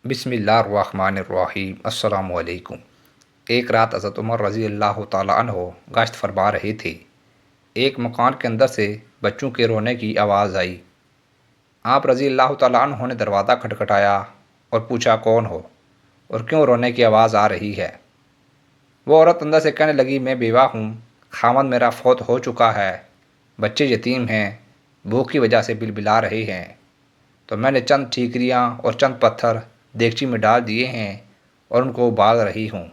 بسم اللہ الرحمن الرحیم۔ السلام علیکم۔ ایک رات حضرت عمر رضی اللہ تعالیٰ عنہ گشت فرما رہے تھے۔ ایک مکان کے اندر سے بچوں کے رونے کی آواز آئی۔ آپ رضی اللہ تعالیٰ عنہ نے دروازہ کھٹکھٹایا اور پوچھا کون ہو اور کیوں رونے کی آواز آ رہی ہے۔ وہ عورت اندر سے کہنے لگی میں بیوہ ہوں، خاوند میرا فوت ہو چکا ہے، بچے یتیم ہیں، بھوک کی وجہ سے بلبلا رہے ہیں، تو میں نے چند ٹھیکریاں اور چند پتھر دیگچی میں ڈال دیے ہیں اور ان کو ابال رہی ہوں۔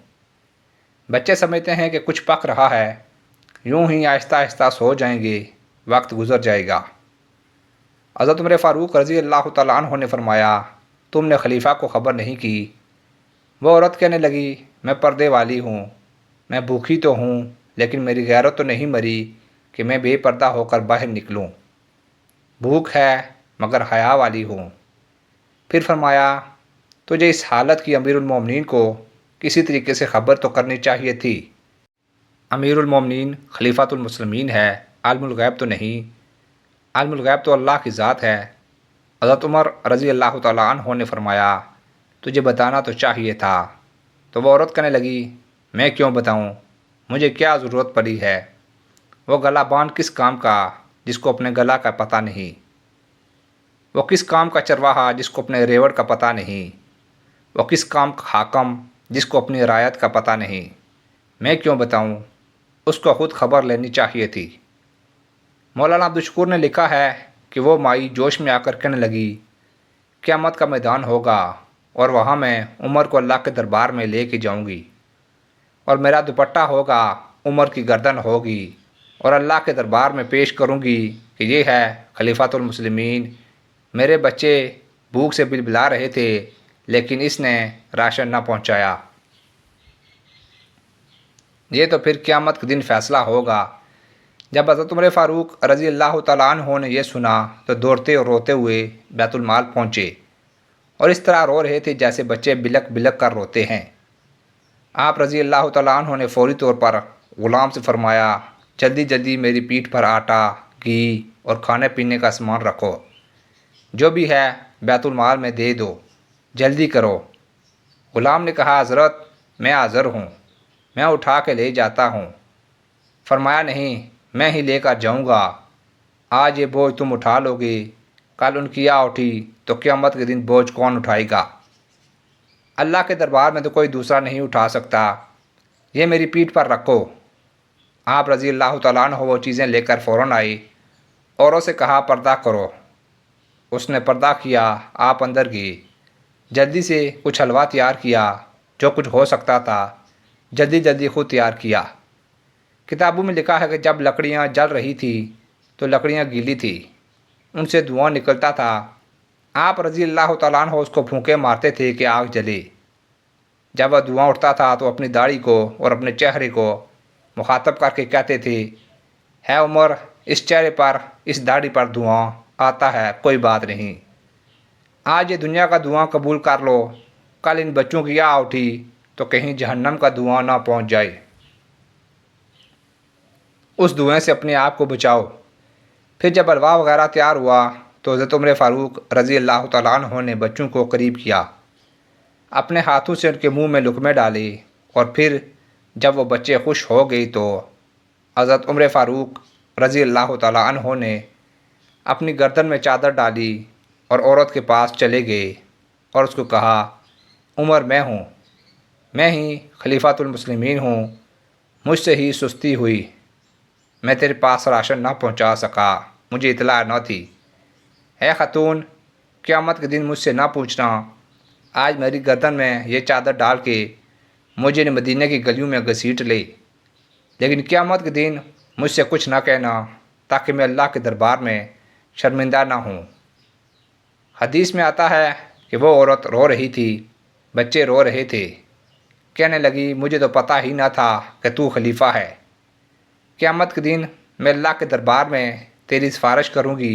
بچے سمجھتے ہیں کہ کچھ پک رہا ہے، یوں ہی آہستہ آہستہ سو جائیں گے، وقت گزر جائے گا۔ حضرت عمر فاروق رضی اللہ تعالیٰ عنہ نے فرمایا تم نے خلیفہ کو خبر نہیں کی۔ وہ عورت کہنے لگی میں پردے والی ہوں، میں بھوکی تو ہوں لیکن میری غیرت تو نہیں مری کہ میں بے پردہ ہو کر باہر نکلوں۔ بھوک ہے مگر حیا والی ہوں۔ پھر فرمایا تجھے اس حالت کی امیر المومنین کو کسی طریقے سے خبر تو کرنی چاہیے تھی۔ امیر المومنین خلیفۃ المسلمین ہے، عالم الغیب تو نہیں، عالم الغیب تو اللہ کی ذات ہے۔ حضرت عمر رضی اللہ تعالیٰ عنہ نے فرمایا تجھے بتانا تو چاہیے تھا۔ تو وہ عورت کہنے لگی میں کیوں بتاؤں، مجھے کیا ضرورت پڑی ہے۔ وہ گلا باندھ کس کام کا جس کو اپنے گلا کا پتہ نہیں، وہ کس کام کا چرواہا جس کو اپنے ریوڑ کا پتہ نہیں، وہ کس کام کا حاکم جس کو اپنی رعایت کا پتہ نہیں۔ میں کیوں بتاؤں، اس کو خود خبر لینی چاہیے تھی۔ مولانا عبدالشکور نے لکھا ہے کہ وہ مائی جوش میں آ کر کہنے لگی قیامت کا میدان ہوگا اور وہاں میں عمر کو اللہ کے دربار میں لے کے جاؤں گی، اور میرا دوپٹہ ہوگا، عمر کی گردن ہوگی، اور اللہ کے دربار میں پیش کروں گی کہ یہ ہے خلیفۃ المسلمین، میرے بچے بھوک سے بلبلا رہے تھے لیکن اس نے راشن نہ پہنچایا۔ یہ تو پھر قیامت کے دن فیصلہ ہوگا۔ جب حضرت عمر فاروق رضی اللہ تعالیٰ عنہ نے یہ سنا تو دوڑتے اور روتے ہوئے بیت المال پہنچے اور اس طرح رو رہے تھے جیسے بچے بلک بلک کر روتے ہیں۔ آپ رضی اللہ تعالیٰ عنہ نے فوری طور پر غلام سے فرمایا جلدی جلدی میری پیٹھ پر آٹا، گھی اور کھانے پینے کا سامان رکھو، جو بھی ہے بیت المال میں دے دو، جلدی کرو۔ غلام نے کہا حضرت میں حاضر ہوں، میں اٹھا کے لے جاتا ہوں۔ فرمایا نہیں، میں ہی لے کر جاؤں گا، آج یہ بوجھ تم اٹھا لو گے، کل ان کی اٹھی تو قیامت کے دن بوجھ کون اٹھائے گا؟ اللہ کے دربار میں تو کوئی دوسرا نہیں اٹھا سکتا، یہ میری پیٹھ پر رکھو۔ آپ رضی اللہ تعالیٰ عنہ وہ چیزیں لے کر فوراً آئی، اوروں سے کہا پردہ کرو۔ اس نے پردہ کیا، آپ اندر گئے، جلدی سے کچھ حلوہ تیار کیا، جو کچھ ہو سکتا تھا جلدی جلدی خود تیار کیا۔ کتابوں میں لکھا ہے کہ جب لکڑیاں جل رہی تھی تو لکڑیاں گیلی تھی، ان سے دھواں نکلتا تھا۔ آپ رضی اللہ تعالیٰ عنہ اس کو پھونکے مارتے تھے کہ آگ جلے۔ جب وہ دھواں اٹھتا تھا تو اپنی داڑھی کو اور اپنے چہرے کو مخاطب کر کے کہتے تھے ہے عمر، اس چہرے پر اس داڑھی پر دھواں آتا ہے، کوئی بات نہیں، آج یہ دنیا کا دھواں قبول کر لو، کل ان بچوں کی اٹھی تو کہیں جہنم کا دھواں نہ پہنچ جائے، اس دھوئیں سے اپنے آپ کو بچاؤ۔ پھر جب حلوہ وغیرہ تیار ہوا تو حضرت عمر فاروق رضی اللہ تعالیٰ عنہ نے بچوں کو قریب کیا، اپنے ہاتھوں سے ان کے منہ میں لقمے ڈالے، اور پھر جب وہ بچے خوش ہو گئے تو حضرت عمر فاروق رضی اللہ تعالیٰ عنہ نے اپنی گردن میں چادر ڈالی اور عورت کے پاس چلے گئے اور اس کو کہا عمر میں ہوں، میں ہی خلیفۃ المسلمین ہوں، مجھ سے ہی سستی ہوئی، میں تیرے پاس راشن نہ پہنچا سکا، مجھے اطلاع نہ تھی۔ اے خاتون، قیامت کے دن مجھ سے نہ پوچھنا، آج میری گردن میں یہ چادر ڈال کے مجھے مدینہ کی گلیوں میں گھسیٹ لے، لیکن قیامت کے دن مجھ سے کچھ نہ کہنا تاکہ میں اللہ کے دربار میں شرمندہ نہ ہوں۔ حدیث میں آتا ہے کہ وہ عورت رو رہی تھی، بچے رو رہے تھے، کہنے لگی مجھے تو پتہ ہی نہ تھا کہ تو خلیفہ ہے، قیامت کے دن میں اللہ کے دربار میں تیری سفارش کروں گی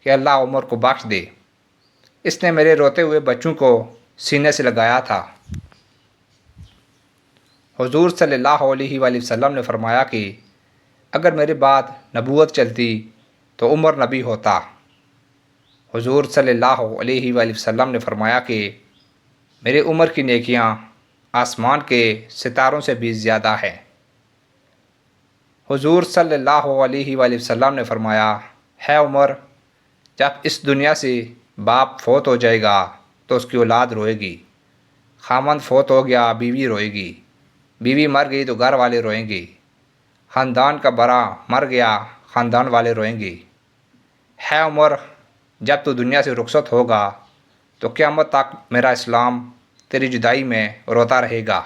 کہ اللہ عمر کو بخش دے، اس نے میرے روتے ہوئے بچوں کو سینے سے لگایا تھا۔ حضور صلی اللہ علیہ وآلہ وسلم نے فرمایا کہ اگر میرے بعد نبوت چلتی تو عمر نبی ہوتا۔ حضور صلی اللہ علیہ وآلہ وسلم نے فرمایا کہ میری عمر کی نیکیاں آسمان کے ستاروں سے بھی زیادہ ہیں۔ حضور صلی اللہ علیہ وآلہ وسلم نے فرمایا، ہے عمر، جب اس دنیا سے باپ فوت ہو جائے گا تو اس کی اولاد روئے گی، خامند فوت ہو گیا بیوی روئے گی، بیوی مر گئی تو گھر والے روئیں گے، خاندان کا بڑا مر گیا خاندان والے روئیں گے۔ ہے عمر، جب تو دنیا سے رخصت ہوگا تو قیامت تک میرا اسلام تیری جدائی میں روتا رہے گا۔